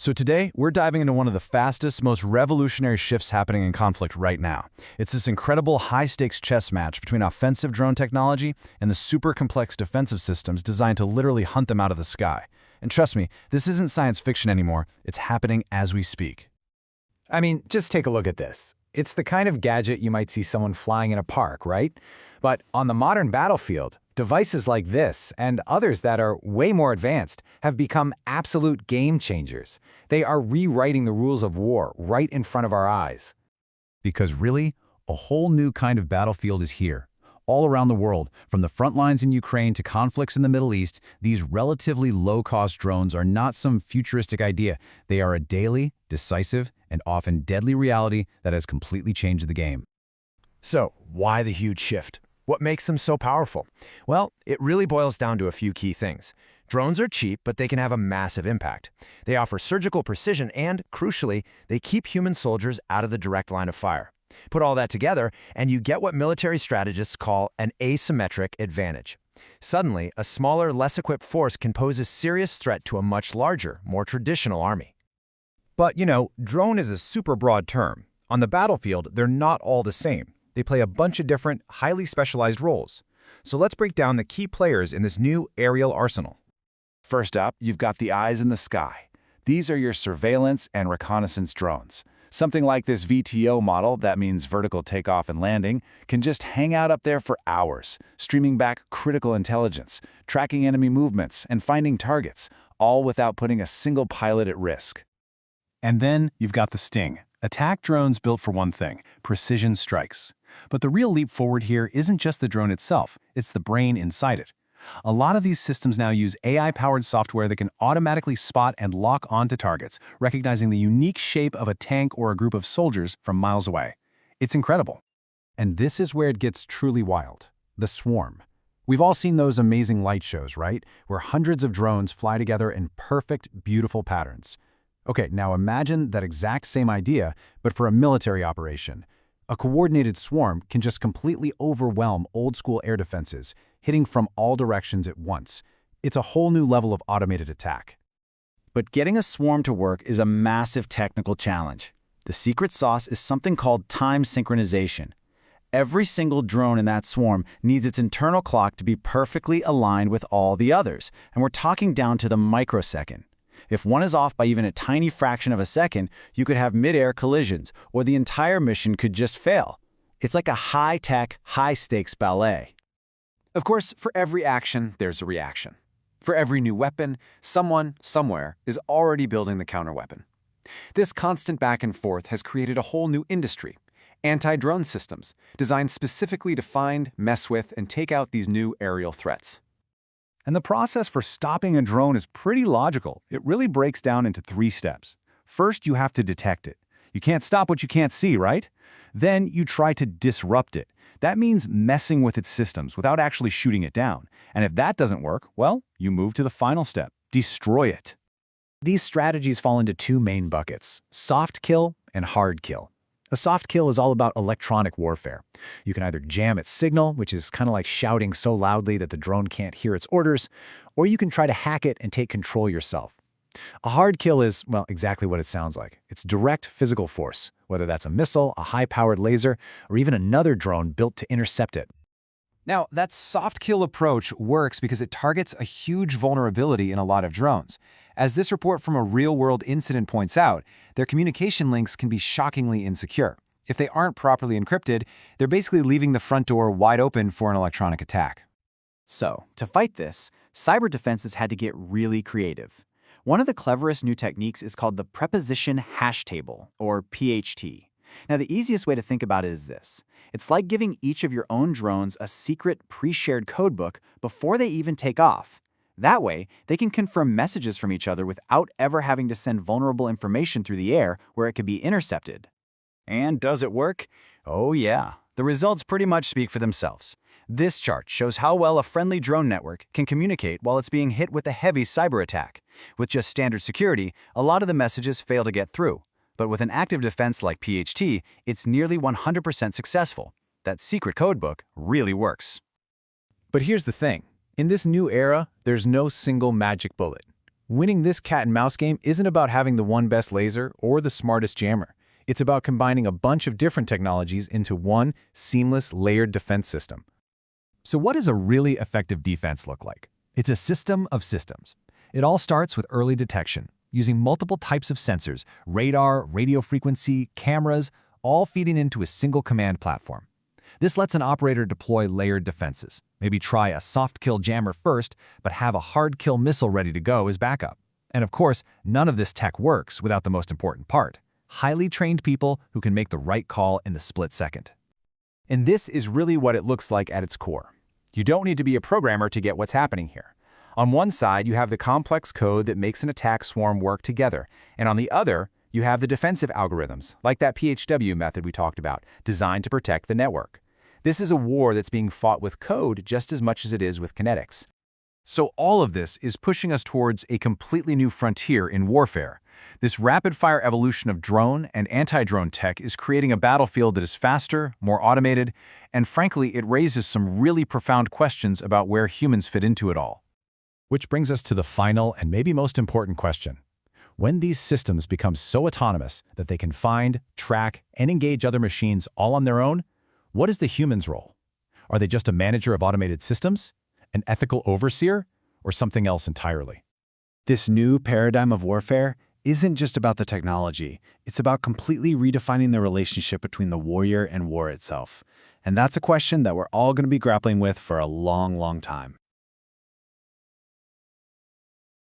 So today, we're diving into one of the fastest, most revolutionary shifts happening in conflict right now. It's this incredible high-stakes chess match between offensive drone technology and the super complex defensive systems designed to literally hunt them out of the sky. And trust me, this isn't science fiction anymore. It's happening as we speak. I mean, just take a look at this. It's the kind of gadget you might see someone flying in a park, right? But on the modern battlefield, devices like this and others that are way more advanced have become absolute game changers. They are rewriting the rules of war right in front of our eyes. Because really, a whole new kind of battlefield is here. All around the world, from the front lines in Ukraine to conflicts in the Middle East, these relatively low-cost drones are not some futuristic idea. They are a daily, decisive, and often deadly reality that has completely changed the game. So, why the huge shift? What makes them so powerful? Well, it really boils down to a few key things. Drones are cheap, but they can have a massive impact. They offer surgical precision and, crucially, they keep human soldiers out of the direct line of fire. Put all that together, and you get what military strategists call an asymmetric advantage. Suddenly, a smaller, less equipped force can pose a serious threat to a much larger, more traditional army. But, drone is a super broad term. On the battlefield, they're not all the same. They play a bunch of different, highly specialized roles. So let's break down the key players in this new aerial arsenal. First up, you've got the eyes in the sky. These are your surveillance and reconnaissance drones. Something like this VTO model, that means vertical takeoff and landing, can just hang out up there for hours, streaming back critical intelligence, tracking enemy movements, and finding targets, all without putting a single pilot at risk. And then you've got the Sting. Attack drones built for one thing, precision strikes. But the real leap forward here isn't just the drone itself, it's the brain inside it. A lot of these systems now use AI-powered software that can automatically spot and lock onto targets, recognizing the unique shape of a tank or a group of soldiers from miles away. It's incredible. And this is where it gets truly wild. The swarm. We've all seen those amazing light shows, right? Where hundreds of drones fly together in perfect, beautiful patterns. Okay, now imagine that exact same idea, but for a military operation. A coordinated swarm can just completely overwhelm old-school air defenses, hitting from all directions at once. It's a whole new level of automated attack. But getting a swarm to work is a massive technical challenge. The secret sauce is something called time synchronization. Every single drone in that swarm needs its internal clock to be perfectly aligned with all the others, and we're talking down to the microsecond. If one is off by even a tiny fraction of a second, you could have mid-air collisions, or the entire mission could just fail. It's like a high-tech, high-stakes ballet. Of course, for every action, there's a reaction. For every new weapon, someone, somewhere, is already building the counterweapon. This constant back and forth has created a whole new industry. Anti-drone systems, designed specifically to find, mess with, and take out these new aerial threats. And the process for stopping a drone is pretty logical. It really breaks down into 3 steps. First, you have to detect it. You can't stop what you can't see, right? Then you try to disrupt it. That means messing with its systems without actually shooting it down. And if that doesn't work, well, you move to the final step. Destroy it. These strategies fall into 2 main buckets: soft kill and hard kill. A soft kill is all about electronic warfare. You can either jam its signal, which is kind of like shouting so loudly that the drone can't hear its orders, or you can try to hack it and take control yourself. A hard kill is, well, exactly what it sounds like. It's direct physical force, whether that's a missile, a high-powered laser, or even another drone built to intercept it. Now, that soft kill approach works because it targets a huge vulnerability in a lot of drones. As this report from a real-world incident points out, their communication links can be shockingly insecure. If they aren't properly encrypted, they're basically leaving the front door wide open for an electronic attack. So, to fight this, cyber defenses had to get really creative. One of the cleverest new techniques is called the preposition hash table, or PHT. Now, the easiest way to think about it is this. It's like giving each of your own drones a secret pre-shared codebook before they even take off. That way, they can confirm messages from each other without ever having to send vulnerable information through the air where it could be intercepted. And does it work? Oh yeah. The results pretty much speak for themselves. This chart shows how well a friendly drone network can communicate while it's being hit with a heavy cyber attack. With just standard security, a lot of the messages fail to get through. But with an active defense like PHT, it's nearly 100% successful. That secret codebook really works. But here's the thing. In this new era, there's no single magic bullet. Winning this cat-and-mouse game isn't about having the one best laser or the smartest jammer. It's about combining a bunch of different technologies into one seamless, layered defense system. So what does a really effective defense look like? It's a system of systems. It all starts with early detection, using multiple types of sensors, radar, radio frequency, cameras, all feeding into a single command platform. This lets an operator deploy layered defenses. Maybe try a soft-kill jammer first, but have a hard-kill missile ready to go as backup. And of course, none of this tech works without the most important part: highly trained people who can make the right call in the split second. And this is really what it looks like at its core. You don't need to be a programmer to get what's happening here. On one side, you have the complex code that makes an attack swarm work together, and on the other, you have the defensive algorithms, like that PHW method we talked about, designed to protect the network. This is a war that's being fought with code just as much as it is with kinetics. So all of this is pushing us towards a completely new frontier in warfare. This rapid-fire evolution of drone and anti-drone tech is creating a battlefield that is faster, more automated, and frankly, it raises some really profound questions about where humans fit into it all. Which brings us to the final and maybe most important question. When these systems become so autonomous that they can find, track, and engage other machines all on their own, what is the human's role? Are they just a manager of automated systems, an ethical overseer, or something else entirely? This new paradigm of warfare isn't just about the technology. It's about completely redefining the relationship between the warrior and war itself. And that's a question that we're all going to be grappling with for a long, long time.